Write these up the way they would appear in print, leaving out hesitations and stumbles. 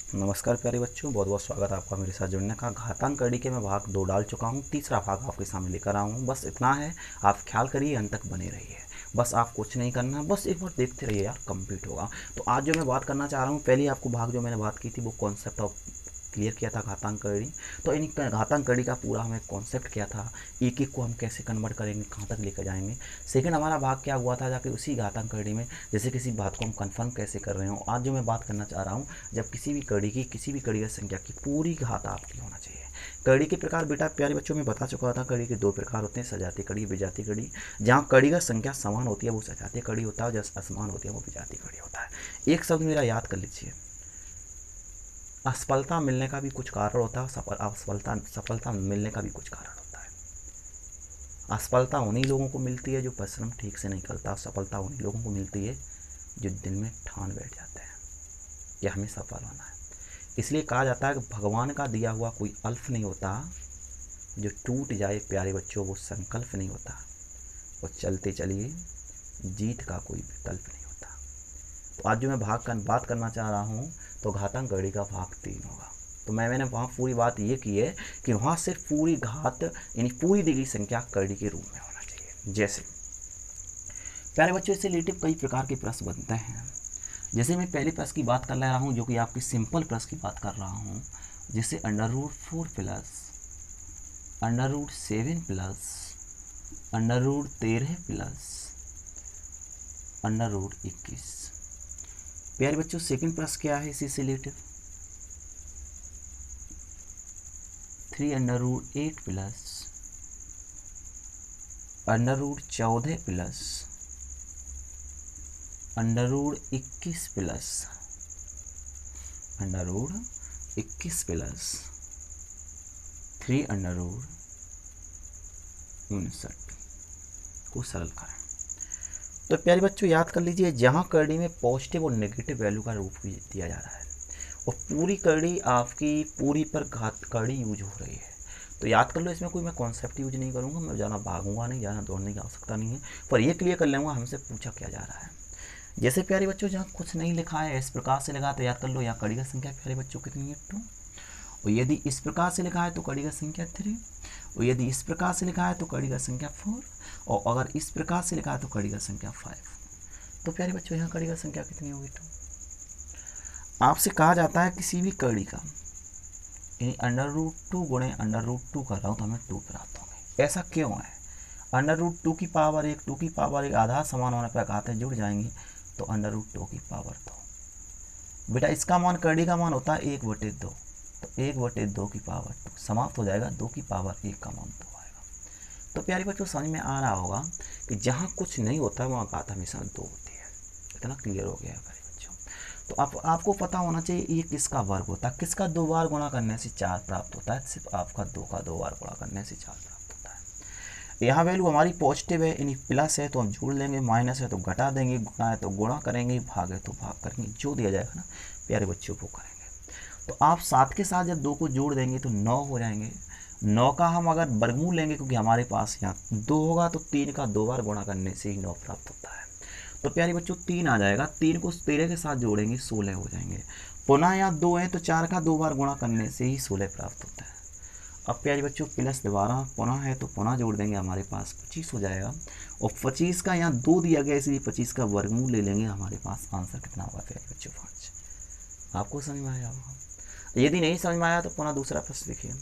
नमस्कार प्यारे बच्चों, बहुत बहुत स्वागत है आपका मेरे साथ जुड़ने का। घातांक कड़ी के मैं भाग 2 डाल चुका हूँ, तीसरा भाग आपके सामने लेकर आया हूँ। बस इतना है, आप ख्याल करिए, अंत तक बने रहिए। बस आप कुछ नहीं करना, बस एक बार देखते रहिए यार, कंप्लीट होगा। तो आज जो मैं बात करना चाह रहा हूँ, पहले आपको भाग जो मैंने बात की थी वो कॉन्सेप्ट ऑफ क्लियर किया था घातांक कड़ी। तो इन घातांक कड़ी का पूरा हमें कॉन्सेप्ट क्या था, एक एक को हम कैसे कन्वर्ट करेंगे, कहाँ तक लेकर जाएंगे। सेकंड हमारा भाग क्या हुआ था, जाके उसी घातांक कड़ी में जैसे किसी बात को हम कंफर्म कैसे कर रहे हो। आज जो मैं बात करना चाह रहा हूँ, जब किसी भी कड़ी की संख्या की पूरी घात आपकी होना चाहिए। कड़ी के प्रकार बेटा प्यारे बच्चों में बता चुका था, कड़ी के 2 प्रकार होते हैं, सजातीय कड़ी, विजातीय कड़ी। जहाँ कड़ी का संख्या समान होती है वो सजातीय कड़ी होता है, जहाँ असमान होती है वो विजातीय कड़ी होता है। एक शब्द मेरा याद कर लीजिए, असफलता मिलने का भी कुछ कारण होता है, सफलता मिलने का भी कुछ कारण होता है। असफलता उन्हीं लोगों को मिलती है जो परिश्रम ठीक से नहीं करता, सफलता उन्हीं लोगों को मिलती है जो दिल में ठान बैठ जाते हैं कि हमें सफल होना है। इसलिए कहा जाता है कि भगवान का दिया हुआ कोई अल्फ नहीं होता, जो टूट जाए प्यारे बच्चों वो संकल्प नहीं होता, और चलते चलिए जीत का कोई विकल्प नहीं होता। तो आज जो मैं बात करना चाह रहा हूँ, तो घातांक कड़ी का भाग 3 होगा। तो मैंने वहाँ पूरी बात ये की है कि वहाँ सिर्फ पूरी घात यानी पूरी दी गई संख्या कड़ी के रूप में होना चाहिए। जैसे प्यारे बच्चों, इससे रिलेटिव कई प्रकार के प्रश्न बनते हैं। जैसे मैं पहले प्रश्न की बात कर रहा हूँ, जो कि आपकी सिंपल प्रश्न की बात कर रहा हूँ, जैसे √4 प्लस √7 प्लस √13 प्लस √21। प्यारे बच्चों, सेकंड प्रश्न क्या है इसी से relative, 3√8 plus √14 plus √21 plus √21 plus 3√59 को सरल करें। तो प्यारे बच्चों याद कर लीजिए, जहाँ करड़ी में पॉजिटिव और नेगेटिव वैल्यू का रूप दिया जा रहा है और पूरी करड़ी आपकी पूरी पर घात करड़ी यूज हो रही है, तो याद कर लो, इसमें कोई मैं कॉन्सेप्ट यूज नहीं करूँगा, मैं ज़्यादा भागूंगा नहीं, ज़्यादा दौड़ने की आवश्यकता नहीं है, पर ये क्लियर कर लूँगा हमसे पूछा क्या जा रहा है। जैसे प्यारे बच्चों, जहाँ कुछ नहीं लिखा है इस प्रकार से लगा, तो याद कर लो यहाँ कड़ी का संख्या प्यारे बच्चों कितनी है, 2। और यदि इस प्रकार से लिखा है तो कड़ी का संख्या 3, और यदि इस प्रकार से लिखा है तो कड़ी का संख्या 4, और अगर इस प्रकार से लिखा है तो कड़ी का संख्या 5। तो प्यारे बच्चों यहाँ कड़ी का संख्या कितनी होगी, 2। आपसे कहा जाता है किसी भी कड़ी का यानी √2 गुणे √2 कर रहा हूँ तो हमें 2 प्राप्त होंगे। ऐसा क्यों है? √2 की पावर 1, 2 की पावर 1 आधा समान होने पर घातें जुड़ जाएंगी, तो √2 की पावर 2। बेटा इसका मान कड़ी का मान होता है 1/2, तो 1/2 की पावर 2 समाप्त हो जाएगा, 2 की पावर 1 का मान 2 आएगा। तो प्यारे बच्चों समझ में आ रहा होगा कि जहाँ कुछ नहीं होता है वहाँ घात हमेशा 2 होती है। इतना क्लियर हो गया है प्यारे बच्चों। तो आपको पता होना चाहिए ये किसका वर्ग होता है, किसका 2 बार गुणा करने से 4 प्राप्त होता है, सिर्फ आपका 2 का 2 बार गुणा करने से 4 प्राप्त होता है। यहाँ वैल्यू हमारी पॉजिटिव है यानी प्लस है तो हम जोड़ लेंगे, माइनस है तो घटा देंगे, गुणा है तो गुणा करेंगे, भाग है तो भाग करेंगे, जो दिया जाएगा ना प्यारे बच्चों वो करेंगे। तो आप 7 के साथ जब 2 को जोड़ देंगे तो 9 हो जाएंगे। 9 का हम अगर वर्गमूल लेंगे, क्योंकि हमारे पास यहाँ 2 होगा, तो 3 का 2 बार गुणा करने से ही 9 प्राप्त होता है। तो प्यारे बच्चों 3 आ जाएगा, 3 को 13 के साथ जोड़ेंगे 16 हो जाएंगे। पुनः यहाँ 2 है तो 4 का 2 बार गुणा करने से ही 16 प्राप्त होता है। अब प्यारे बच्चों प्लस दोबारा पुनः है तो पुनः जोड़ देंगे, हमारे पास 25 हो जाएगा, और 25 का यहाँ 2 दिया गया इसलिए 25 का वर्गमूल ले लेंगे, हमारे पास आंसर कितना होगा प्यारे बच्चों, 5। आपको समझ में आया होगा। यदि नहीं समझ में आया तो पुनः दूसरा प्रश्न देखिए,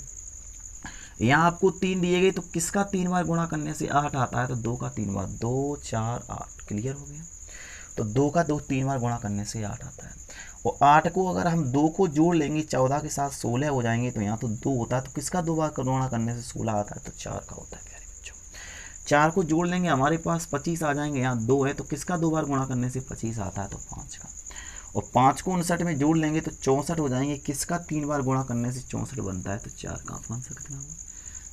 यहाँ आपको 3 दिए गए, तो किसका 3 बार गुणा करने से 8 आता है, तो 2 का 3 बार, 2 4 8 क्लियर हो गया। तो 2 का 3 बार गुणा करने से 8 आता है, और 8 को अगर हम 2 को जोड़ लेंगे 14 के साथ 16 हो जाएंगे, तो यहाँ तो 2 होता है, तो किसका 2 बार गुणा करने से 16 आता है, तो 4 का होता है प्यारे बच्चों। 4 को जोड़ लेंगे हमारे पास 25 आ जाएंगे, यहाँ 2 है तो किसका 2 बार गुणा करने से 25 आता है, तो 5 का, और 5 को 59 में जोड़ लेंगे तो 64 हो जाएंगे, किसका 3 बार गुणा करने से 64 बनता है, तो 4 का। आंसर कितना हुआ,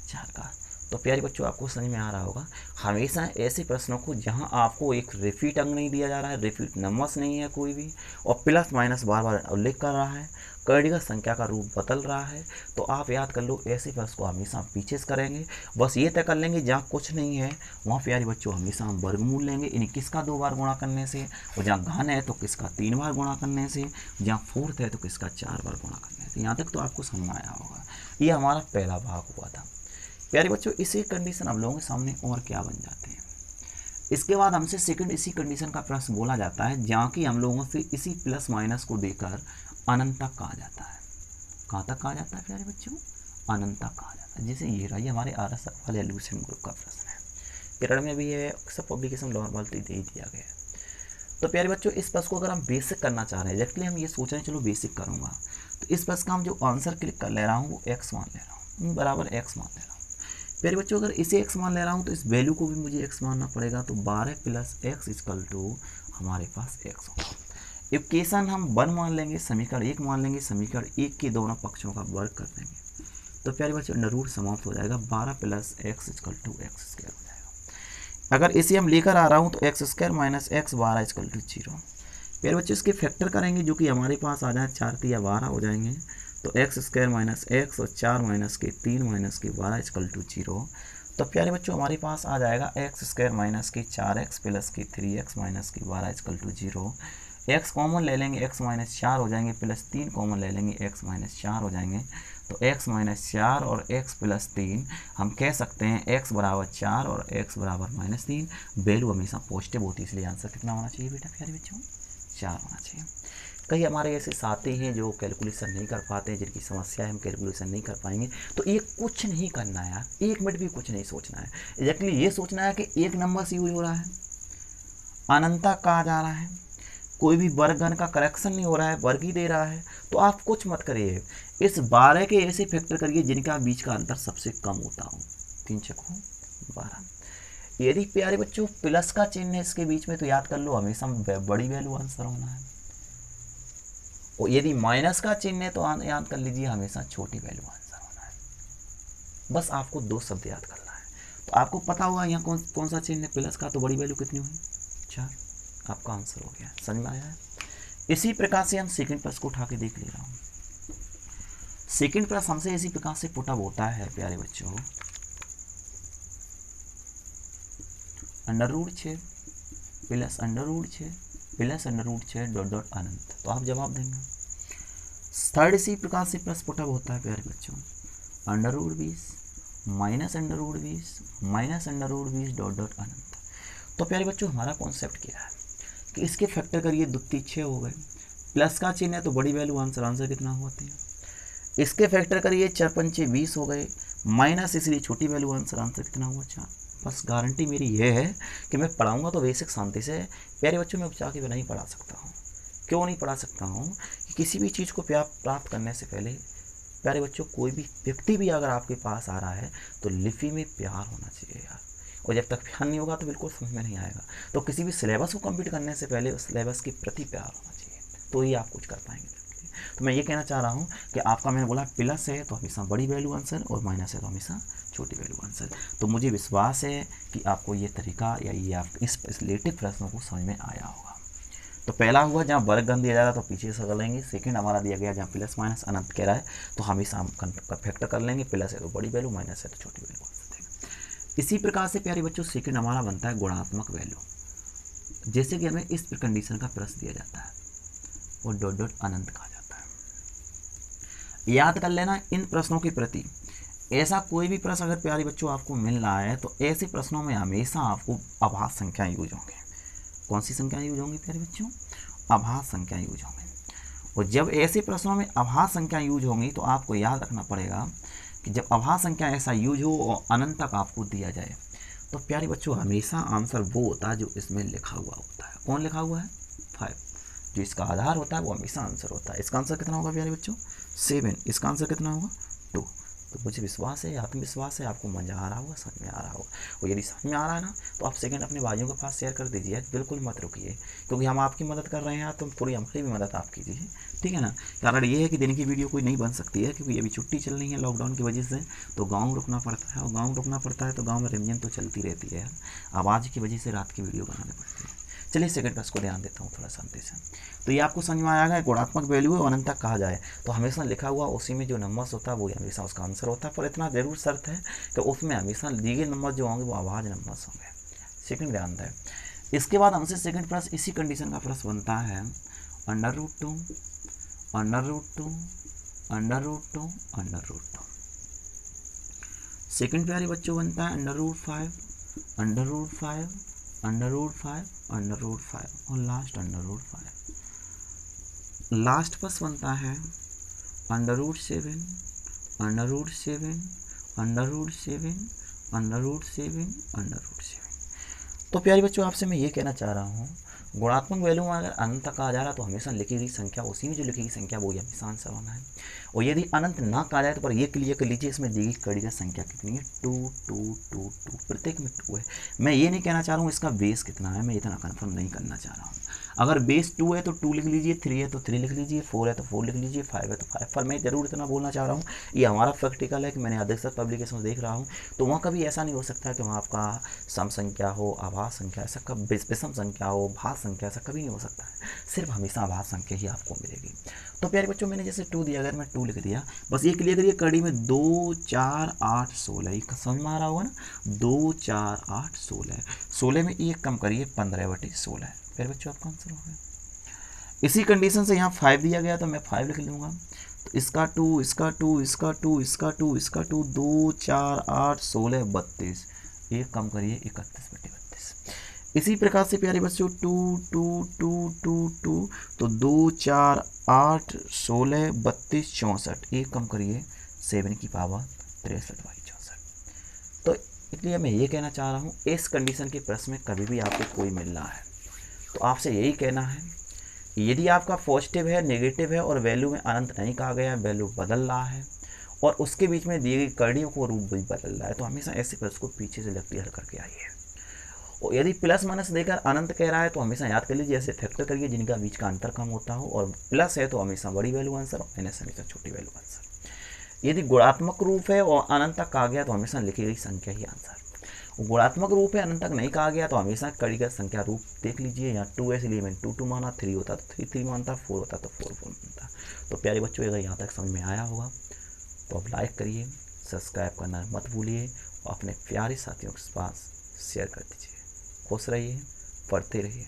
4 का। तो प्यारे बच्चों आपको समझ में आ रहा होगा, हमेशा ऐसे प्रश्नों को जहां आपको एक रिपीट अंक नहीं दिया जा रहा है, रिपीट नंबर्स नहीं है कोई भी, और प्लस माइनस बार बार उल्लेख कर रहा है, कर्डिका संख्या का रूप बदल रहा है, तो आप याद कर लो ऐसे प्रश्न को हमेशा पीछे से करेंगे। बस ये तय कर लेंगे जहाँ कुछ नहीं है वहाँ प्यारे बच्चों हमेशा हम वर्गमूल लेंगे, यानी किसका 2 बार गुणा करने से, और जहाँ घन है तो किसका 3 बार गुणा करने से, जहाँ फोर्थ है तो किसका 4 बार गुणा करने से। यहाँ तक तो आपको समझ में आया होगा। ये हमारा पहला भाग हुआ था। प्यारे बच्चों इसी कंडीशन हम लोगों के सामने और क्या बन जाते हैं, इसके बाद हमसे सेकंड इसी कंडीशन का प्रश्न बोला जाता है जहाँ की हम लोगों से इसी प्लस माइनस को देकर अनंत तक कहा जाता है। कहाँ तक कहा जाता है प्यारे बच्चों? अनंत तक कहा जाता है। जैसे ये रहा, ये हमारे RS वाले एल्यूशन ग्रुप का प्रश्न है, केरल में भी है, सब पब्लिकेशन नॉर्मल दे दिया गया है। तो प्यारे बच्चों इस प्रश्न को अगर हम बेसिक करना चाह रहे हैं, एक्चुअली हम ये सोच रहे हैं चलो बेसिक करूँगा, तो इस प्रश्न का हम जो आंसर क्लिक कर ले रहा हूँ वो x मान ले रहा हूँ, बराबर x मान ले रहा हूँ। प्यारे बच्चों अगर इसे x मान ले रहा हूँ तो इस वैल्यू को भी मुझे x मानना पड़ेगा, तो 12 + x = हमारे पास x होगा। इक्वेशन हम 1 मान लेंगे, समीकरण 1 मान लेंगे, समीकरण 1 के दोनों पक्षों का वर्ग कर देंगे, तो प्यारे बच्चों अंडर समाप्त हो जाएगा, 12 + x = x² हो जाएगा। अगर इसे हम लेकर आ रहा हूँ तो x² - x 12 = 0। प्यारे बच्चों इसके फैक्टर करेंगे जो कि हमारे पास आ जाए 4 × 3 = 12 हो जाएंगे, तो x² - x और 4 - के 3 - के 12 = 0। तो प्यारे बच्चों हमारे पास आ जाएगा x² - के 4x + के 3x - के 12 = 0। x कॉमन ले लेंगे, x - 4 हो जाएंगे, प्लस 3 कॉमन ले लेंगे, x - 4 हो जाएंगे, तो x - 4 और x + 3 हम कह सकते हैं x = 4 और x = -3। वैल्यू हमेशा पॉजिटिव होती है, इसलिए आंसर कितना होना चाहिए बेटा प्यारे बच्चों? 4 होना चाहिए। कई हमारे ऐसे साथी हैं जो कैलकुलेशन नहीं कर पाते हैं, जिनकी समस्या है हम कैलकुलेशन नहीं कर पाएंगे, तो ये कुछ नहीं करना है यार, 1 मिनट भी कुछ नहीं सोचना है। एग्जैक्टली ये सोचना है कि एक नंबर से यूज हो रहा है, अनंता कहा जा रहा है, कोई भी वर्गन का करेक्शन नहीं हो रहा है, वर्ग ही दे रहा है, तो आप कुछ मत करिए, इस 12 के ऐसे फैक्टर करिए जिनका बीच का अंतर सबसे कम होता हो। 3 × 12। यदि प्यारे बच्चों प्लस का चिन्ह है इसके बीच में तो याद कर लो हमेशा बड़ी वैल्यू आंसर होना है, और यदि माइनस का चिन्ह है तो याद कर लीजिए हमेशा छोटी वैल्यू आंसर होना है। बस आपको 2 शब्द याद करना है, तो आपको पता होगा यहाँ कौन सा चिन्ह है प्लस का, तो बड़ी वैल्यू कितनी हुई? 4। आपका आंसर हो गया, समझ में आया है? इसी प्रकार से हम सेकंड प्रश्न को उठा के देख ले रहा हूँ। सेकंड प्रश्न हमसे इसी प्रकार से पुटअप होता है प्यारे बच्चों, √6 + √6 + √6 ... अनंत। तो आप जवाब देंगे। थर्ड इसी प्रकार से प्रश्न पुटअप होता है प्यारे बच्चों, √20 -√20 अनंत। तो प्यारे बच्चों हमारा कॉन्सेप्ट क्या है कि इसके फैक्टर करिए, दुत्ती 6 हो गए, प्लस का चिन्ह है तो बड़ी वैल्यू आंसर कितना हुआ 3। इसके फैक्टर करिए 4 × 5 = 20 हो गए, माइनस इसलिए छोटी वैल्यू आंसर कितना हुआ 4। बस गारंटी मेरी ये है कि मैं पढ़ाऊंगा तो बेसिक शांति से प्यारे बच्चों में उपचार के बिना ही पढ़ा सकता हूँ। क्यों नहीं पढ़ा सकता हूँ कि किसी भी चीज़ को प्राप्त करने से पहले प्यारे बच्चों कोई भी व्यक्ति भी अगर आपके पास आ रहा है तो लिपि में प्यार होना चाहिए यार, और जब तक प्यार नहीं होगा तो बिल्कुल समझ में नहीं आएगा। तो किसी भी सिलेबस को कंप्लीट करने से पहले उस सिलेबस के प्रति प्यार होना चाहिए, तो ही आप कुछ कर पाएंगे। तो मैं ये कहना चाह रहा हूँ कि आपका मैंने बोला प्लस है तो हमेशा बड़ी वैल्यू आंसर, और माइनस है तो हमेशा छोटी वैल्यू आंसर। तो मुझे विश्वास है कि आपको ये तरीका या ये आप इस रिलेटिव प्रश्नों को समझ में आया होगा। तो पहला हुआ जहाँ वर्गन दिया जा रहा है तो पीछे से कर लेंगे। सेकंड हमारा दिया गया जहाँ प्लस माइनस अनंत कह रहा है तो हमेशा हम फैक्टर कर लेंगे, प्लस है तो बड़ी वैल्यू, माइनस है तो छोटी वैल्यू आंसर देंगे। इसी प्रकार से प्यारे बच्चों सेकंड हमारा बनता है गुणात्मक वैल्यू, जैसे कि हमें इस कंडीशन का प्रश्न दिया जाता है और ... अनंत कहा जाता है। याद कर लेना इन प्रश्नों के प्रति, ऐसा कोई भी प्रश्न अगर प्यारे बच्चों आपको मिल रहा है तो ऐसे प्रश्नों में हमेशा आपको अभाज्य संख्या यूज होंगे। कौन सी संख्या यूज होंगी प्यारे बच्चों? अभाज्य संख्या यूज होंगी। और जब ऐसे प्रश्नों में अभाज्य संख्या यूज होंगी तो आपको याद रखना पड़ेगा कि जब अभाज्य संख्या ऐसा यूज हो और अनंत तक आपको दिया जाए तो प्यारे बच्चों हमेशा आंसर वो होता है जो इसमें लिखा हुआ होता है। कौन लिखा हुआ है? 5। जो इसका आधार होता है वो हमेशा आंसर होता है। इसका आंसर कितना होगा प्यारे बच्चों? 7। इसका आंसर कितना होगा? 2। तो मुझे विश्वास है, आत्मविश्वास है आपको मज़ा आ रहा होगा, समझ में आ रहा होगा। और यदि समझ में आ रहा है ना तो आप सेकंड अपने भाइयों के पास शेयर कर दीजिए, बिल्कुल मत रुकिए, क्योंकि हम आपकी मदद कर रहे हैं तो थोड़ी हमारी भी मदद आप कीजिए, ठीक है ना। कारण ये है कि दिन की वीडियो कोई नहीं बन सकती है, क्योंकि अभी छुट्टी चल रही है लॉकडाउन की वजह से, तो गाँव रुकना पड़ता है, और गाँव रुकना पड़ता है तो गाँव में रिमझिम तो चलती रहती है, आवाज़ की वजह से रात की वीडियो बनानी पड़ती है। चलिए सेकंड बस को ध्यान देता हूँ थोड़ा शांति से। तो ये आपको समझ में आएगा, गुणात्मक वैल्यू है अनंत तक कहा जाए तो हमेशा लिखा हुआ उसी में जो नंबर्स होता है वो हमेशा उसका आंसर होता है, पर इतना जरूर शर्त है कि उसमें हमेशा दिए गए नंबर जो होंगे वो आवाज नंबर्स होंगे। सेकंड ध्यान दें। इसके बाद हमसे सेकंड प्रश्न इसी कंडीशन का प्रश्न बनता है √2 √2 √2 √2। सेकंड प्यारे बच्चों बनता है √5 √5 √5 √5 और लास्ट √5। लास्ट बस बनता है √7 √7 √7 √7 √7। तो प्यारे बच्चों आपसे मैं ये कहना चाह रहा हूँ, गुणात्मक वैल्यू में अगर अनंत कहा जा रहा है तो हमेशा लिखी गई संख्या उसी में जो लिखी गई संख्या वही हमेशा आंसर होना है। और यदि अनंत ना कहा जाए तो पर ये क्लियर कर लीजिए इसमें दी गई कड़ी का संख्या कितनी है, 2 2 2 2, प्रत्येक में 2 है। मैं ये नहीं कहना चाह रहा हूँ इसका बेस कितना है, मैं इतना कन्फर्म नहीं करना चाह रहा हूँ। अगर बेस 2 है तो 2 लिख लीजिए, 3 है तो 3 लिख लीजिए, 4 है तो 4 लिख लीजिए, 5 है तो 5। पर मैं जरूर इतना बोलना चाह रहा हूँ, ये हमारा प्रैक्टिकल है कि मैंने अधिकतर पब्लिकेशन देख रहा हूँ, तो वहाँ कभी ऐसा नहीं हो सकता कि वहाँ आपका सम संख्या हो, आभास संख्या, ऐसा कभी विषम संख्या हो, भाज्य संख्या, ऐसा कभी नहीं हो सकता है। सिर्फ हमेशा आभास संख्या ही आपको मिलेगी। तो प्यारे बच्चों मैंने जैसे 2 दिया, अगर मैं 2 लिख दिया, बस ये क्लियर करिए कड़ी में 2 4 8 16 समझ में आ रहा होगा ना, 2 4 8 16, 16 में 1 कम करिए 15/16। प्यारे बच्चों आपका आंसर हो गया। इसी कंडीशन से यहाँ 5 दिया गया तो मैं 5 लिख लूँगा, तो इसका 2 इसका 2 इसका 2 इसका 2 इसका 2, 2 4 8 16 32, 1 कम करिए 31/32। इसी प्रकार से प्यारे बच्चों 2 2 2 2 2, तो 2 4 8 16 32 64, 1 कम करिए 7 की पावर 63/64। तो इसलिए मैं ये कहना चाह रहा हूँ इस कंडीशन के प्रश्न में कभी भी आपको कोई मिल रहा है तो आपसे यही कहना है, यदि आपका पॉजिटिव है, नेगेटिव है और वैल्यू में अनंत नहीं कहा गया, वैल्यू बदल रहा है और उसके बीच में दी गई कड़ियों को रूप भी बदल रहा है, तो हमेशा ऐसे प्रश्न को पीछे से लगती हल करके आइए। और यदि प्लस माइनस देकर अनंत कह रहा है तो हमेशा याद कर लीजिए ऐसे फैक्टर करिए जिनका बीच का अंतर कम होता हो, और प्लस है तो हमेशा बड़ी वैल्यू आंसर और माइनस हमेशा छोटी वैल्यू आंसर। यदि गुणात्मक रूप है और अनंत तक कहा गया तो हमेशा लिखी गई संख्या ही आंसर। गुणात्मक रूप है अनंत तक नहीं कहा गया तो हमेशा कड़ी का संख्या रूप देख लीजिए, यहाँ 2 है इसलिए मैंने 2 2 माना, 3 होता तो 3 3 मानता, 4 होता तो 4 4 मानता। तो प्यारे बच्चों अगर यहाँ तक समझ में आया होगा तो आप लाइक करिए, सब्सक्राइब करना मत भूलिए और अपने प्यारे साथियों के पास शेयर कर दीजिए। खुश रहिए, पढ़ते रहिए।